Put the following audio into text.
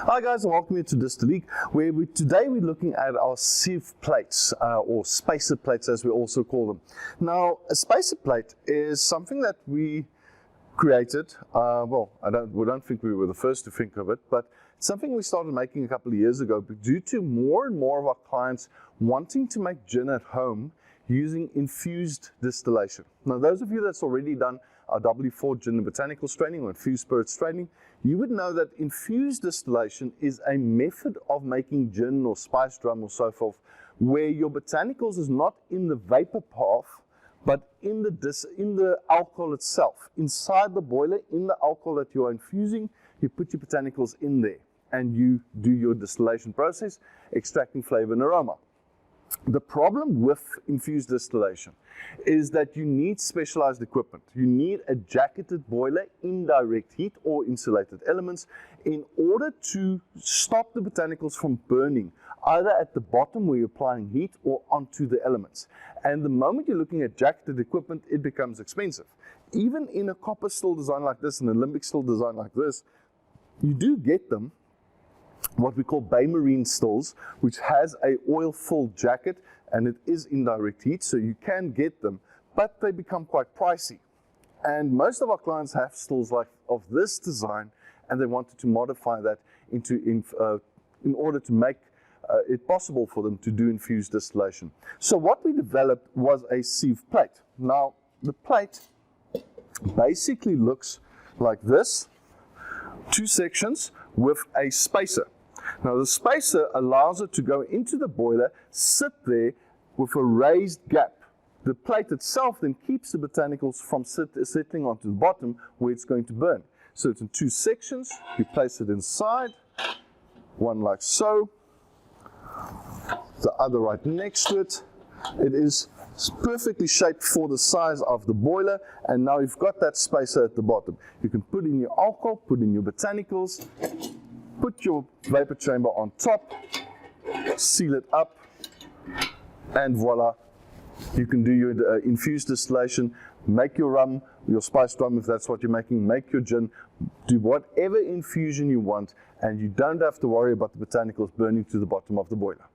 Hi guys, and welcome to Distilling, where today we're looking at our Sieve plates, or spacer plates as we also call them. Now, a spacer plate is something that we created, we don't think we were the first to think of it, but something we started making a couple of years ago, but due to more and more of our clients wanting to make gin at home using infused distillation. Now, those of you that's already done our W4 gin and botanicals training or infused spirits training, you would know that infused distillation is a method of making gin or spice rum or so forth, where your botanicals is not in the vapor path, but in the alcohol itself. Inside the boiler, in the alcohol that you are infusing, you put your botanicals in there and you do your distillation process, extracting flavor and aroma. The problem with infused distillation is that you need specialized equipment. You need a jacketed boiler, indirect heat or insulated elements in order to stop the botanicals from burning, either at the bottom where you're applying heat or onto the elements. And the moment you're looking at jacketed equipment, it becomes expensive. Even in a copper still design like this, an Alembic still design like this, you do get them, what we call bay marine stills, which has a oil-filled jacket, and it is indirect heat, so you can get them, but they become quite pricey. And most of our clients have stills like of this design, and they wanted to modify that in order to make it possible for them to do infused distillation. So what we developed was a sieve plate. Now, the plate basically looks like this, two sections with a spacer. Now the spacer allows it to go into the boiler, sit there with a raised gap. The plate itself then keeps the botanicals from settling onto the bottom where it's going to burn. So it's in two sections, you place it inside, one like so, the other right next to it. It is perfectly shaped for the size of the boiler, and now you've got that spacer at the bottom. You can put in your alcohol, put in your botanicals, put your vapor chamber on top, seal it up, and voila, you can do your infused distillation, make your rum, your spiced rum if that's what you're making, make your gin, do whatever infusion you want, and you don't have to worry about the botanicals burning to the bottom of the boiler.